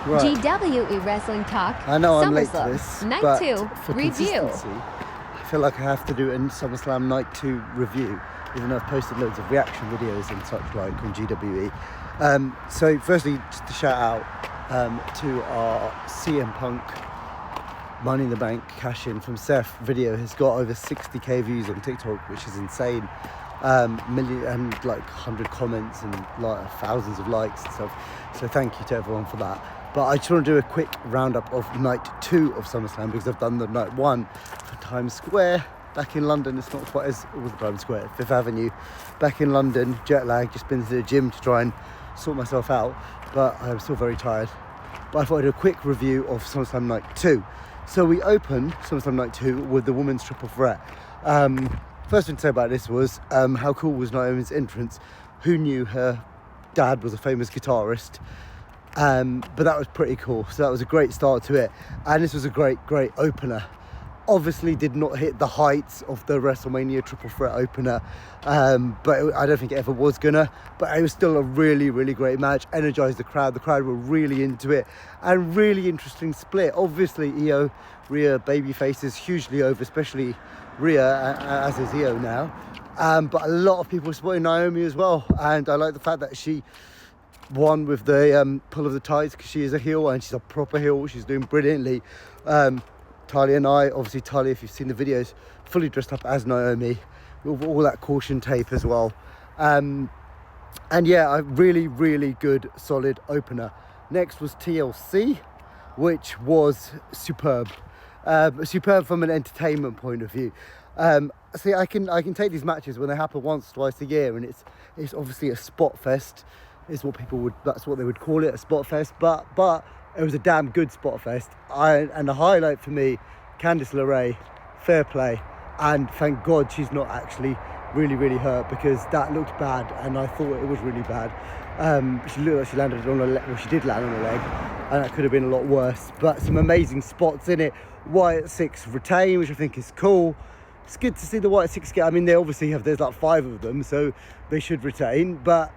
Right. GWE Wrestling Talk. I know I'm late to Summerslam this, Night but 2 for review. consistency, I feel like I have to do a Summerslam Night 2 review, even though I've posted loads of reaction videos and such like on GWE. So firstly, just to shout out to our CM Punk Money in the Bank cash-in from Seth video has got over 60k views on TikTok, which is insane. Million and like 100 comments and like thousands of likes and stuff. So thank you to everyone for that. But I just want to do a quick roundup of night 2 of SummerSlam because I've done the night 1 for Times Square back in London. It's not quite as all the Times Square, Fifth Avenue, back in London, jet lag. Just been to the gym to try and sort myself out, but I'm still very tired. But I thought I'd do a quick review of SummerSlam night 2. So we opened SummerSlam night 2 with the women's triple threat. First thing to say about this was how cool was Naomi's entrance. Who knew her dad was a famous guitarist? But that was pretty cool. So that was a great start to it. And this was a great opener. Obviously did not hit the heights of the WrestleMania triple threat opener. But I don't think it ever was gonna. But it was still a really great match. Energized the crowd. The crowd were really into it. And really interesting split. Obviously Io, Rhea, baby faces hugely over, especially Rhea, as is Io now. But a lot of people supporting Naomi as well. And I like the fact that she won with the pull of the tights because she is a heel and she's a proper heel. She's doing brilliantly. Talia and I, obviously Talia, if you've seen the videos, fully dressed up as Naomi with all that caution tape as well. And yeah, a really good solid opener. Next was TLC, which was superb. Superb from an entertainment point of view. See, I can take these matches when they happen once, twice a year, and it's obviously a spot fest. That's what they would call it, a spot fest. But it was a damn good spot fest. And the highlight for me, Candice LeRae, fair play, and thank God she's not actually really hurt because that looked bad, and I thought it was really bad. She looked like she landed on her leg. Well, she did land on her leg, and that could have been a lot worse. But some amazing spots in it. Wyatt 6 retain, which I think is cool. It's good to see the Wyatt 6 get. I mean, they obviously there's like 5 of them, so they should retain. But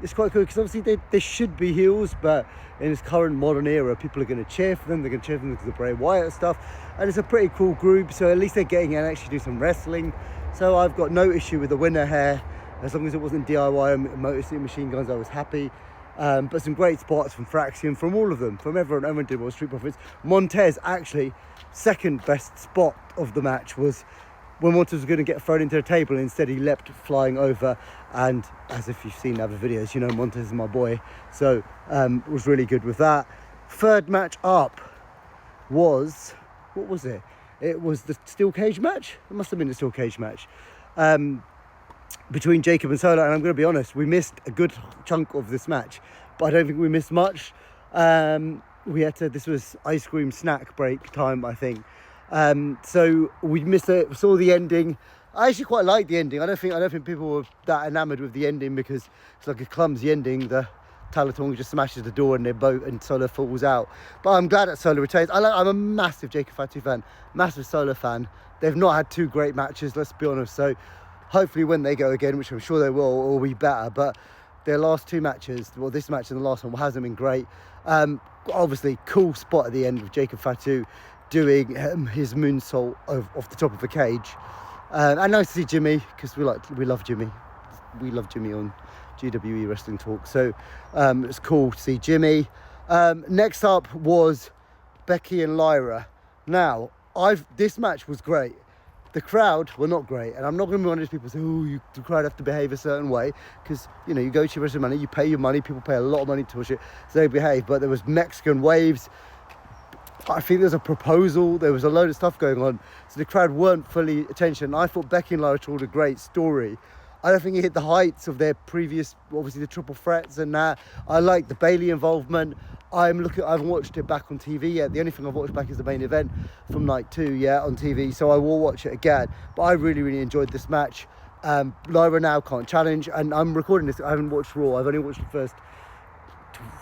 it's quite cool because obviously they should be heels, but in this current modern era, people are going to cheer for them. They're going to cheer for them because of the Bray Wyatt stuff, and it's a pretty cool group. So at least they're getting in and actually do some wrestling. So I've got no issue with the winner here, as long as it wasn't DIY and Motor City Machine Guns. I was happy. But some great spots from Fraxium, from all of them, from everyone. Everyone did well. Street Profits. Montez, actually, second best spot of the match was when Montez was going to get thrown into a table, and instead he leapt flying over. And as if you've seen other videos, you know Montez is my boy. So was really good with that. Third match up was, what was it? It was the steel cage match. It must have been the steel cage match. Between Jacob and Solo, and I'm going to be honest, we missed a good chunk of this match, but I don't think we missed much. This was ice cream snack break time, I think. So we missed it, saw the ending. I actually quite like the ending. I don't think people were that enamored with the ending because it's like a clumsy ending. The Talatonga just smashes the door and Solo falls out. But I'm glad that Solo retains. I'm a massive Jacob Fatu fan, massive Solo fan. They've not had 2 great matches, let's be honest. So hopefully when they go again, which I'm sure they will be better. But their last 2 matches, well, this match and the last one hasn't been great. Obviously, cool spot at the end with Jacob Fatu doing his moonsault off the top of a cage. And nice to see Jimmy, because we love Jimmy. We love Jimmy on GWE Wrestling Talk. So it's cool to see Jimmy. Next up was Becky and Lyra. Now, this match was great. The crowd were not great, and I'm not going to be one of those people who say, the crowd have to behave a certain way, because, you know, you go to WrestleMania, you pay your money, people pay a lot of money to watch it, so they behave. But there was Mexican waves. I think there's a proposal. There was a load of stuff going on, so the crowd weren't fully attention. I thought Becky and Lyra told a great story. I don't think it hit the heights of their previous, obviously the triple threats and that. I like the Bayley involvement. I haven't watched it back on TV yet. The only thing I've watched back is the main event from night 2, on TV. So I will watch it again. But I really enjoyed this match. Lyra now can't challenge, and I'm recording this. I haven't watched Raw. I've only watched the first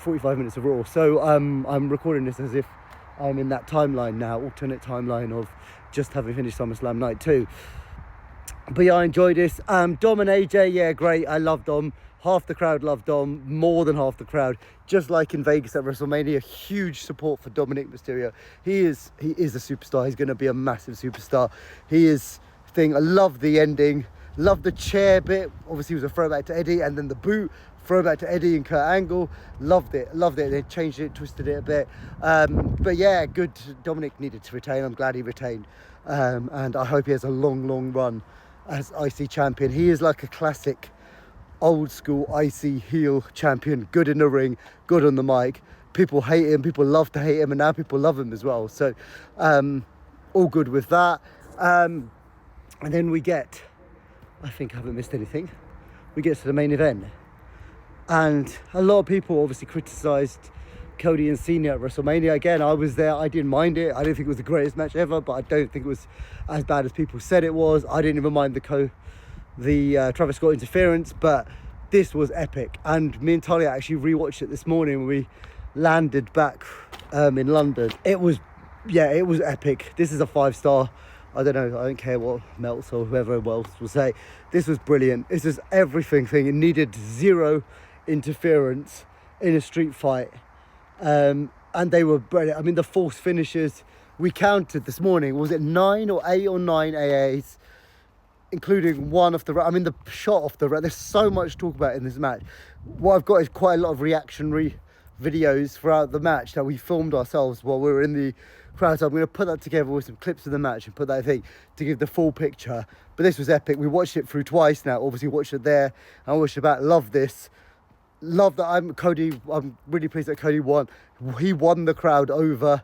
45 minutes of Raw. So I'm recording this as if I'm in that timeline now, alternate timeline of just having finished SummerSlam Night 2. But yeah, I enjoyed this. Dom and AJ, yeah, great. I love Dom. Half the crowd loved Dom, more than half the crowd. Just like in Vegas at WrestleMania, huge support for Dominic Mysterio. He is a superstar. He's going to be a massive superstar. I love the ending. Love the chair bit. Obviously, it was a throwback to Eddie, and then the boot, throwback to Eddie and Kurt Angle. Loved it. They changed it, twisted it a bit. But yeah, good. Dominic needed to retain. I'm glad he retained. And I hope he has a long, long run as IC champion. He is like a classic, old school IC heel champion. Good in the ring, good on the mic. People hate him. People love to hate him, and now people love him as well. So, all good with that. And then we get, I think I haven't missed anything, we get to the main event. And a lot of people obviously criticised Cody and Cena at WrestleMania. Again, I was there. I didn't mind it. I didn't think it was the greatest match ever, but I don't think it was as bad as people said it was. I didn't even mind the Travis Scott interference, but this was epic. And me and Talia actually rewatched it this morning when we landed back in London. It was epic. This is a 5-star. I don't know, I don't care what Meltz or whoever else will say. This was brilliant. This is everything. It needed zero interference in a street fight. And they were brilliant. I mean, the forced finishes, we counted this morning, was it 9 or 8 or 9 AAs, including one off the right. I mean, the shot off the right. There's so much to talk about in this match. What I've got is quite a lot of reactionary videos throughout the match that we filmed ourselves while we were in the crowd. So I'm going to put that together with some clips of the match and put that thing to give the full picture. But this was epic. We watched it through twice now. Obviously watched it there and watched it back. Love this. Love that I'm really pleased that Cody won. He won the crowd over.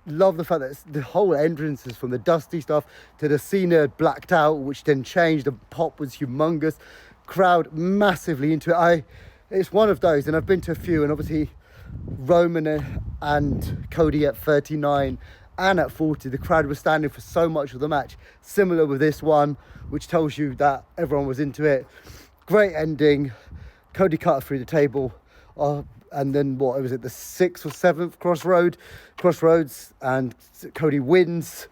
Love the fact that the whole entrances, from the Dusty stuff to the Cena blacked out, which then changed. The pop was humongous. Crowd massively into it. It's one of those, and I've been to a few, and obviously Roman and Cody at 39 and at 40, the crowd was standing for so much of the match. Similar with this one, which tells you that everyone was into it. Great ending. Cody cut through the table, and then what was it, the 6th or 7th crossroads, and Cody wins.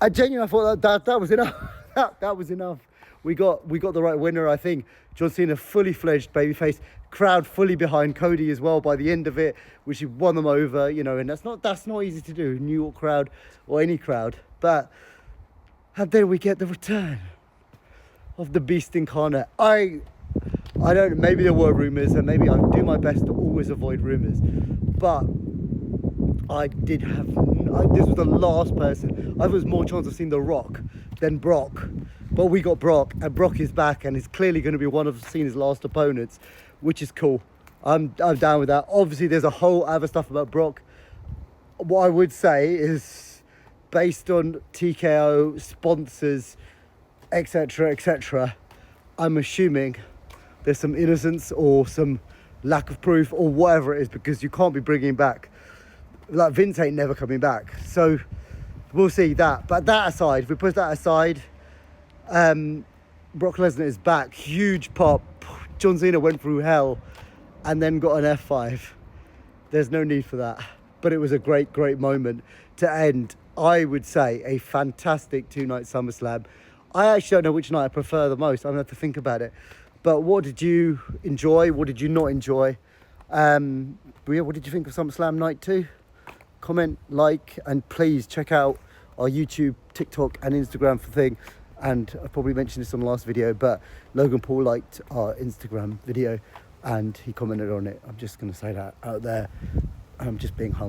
I genuinely thought that was enough. that was enough. We got the right winner, I think. John Cena, fully fledged babyface, crowd fully behind Cody as well by the end of it, which he won them over, and that's not easy to do, New York crowd or any crowd. But and then we get the return of the Beast Incarnate. I don't, maybe there were rumours, and maybe I do my best to always avoid rumours, but this was the last person. I was more chance of seeing The Rock than Brock, but we got Brock, and Brock is back, and is clearly going to be one of Cena's last opponents, which is cool. I'm down with that. Obviously, there's a whole other stuff about Brock. What I would say is, based on TKO, sponsors, etc., I'm assuming there's some innocence or some lack of proof or whatever it is, because you can't be bringing back, like, Vince ain't never coming back. So we'll see that. But that aside, if we put that aside, Brock Lesnar is back. Huge pop. John Cena went through hell and then got an F5. There's no need for that. But it was a great, great moment to end, I would say, a fantastic 2-night SummerSlam. I actually don't know which night I prefer the most. I'm going to have to think about it. But what did you enjoy? What did you not enjoy? But yeah, what did you think of SummerSlam Night 2? Comment, like, and please check out our YouTube, TikTok, and Instagram for thing. And I probably mentioned this on the last video, but Logan Paul liked our Instagram video and he commented on it. I'm just going to say that out there. I'm just being humble.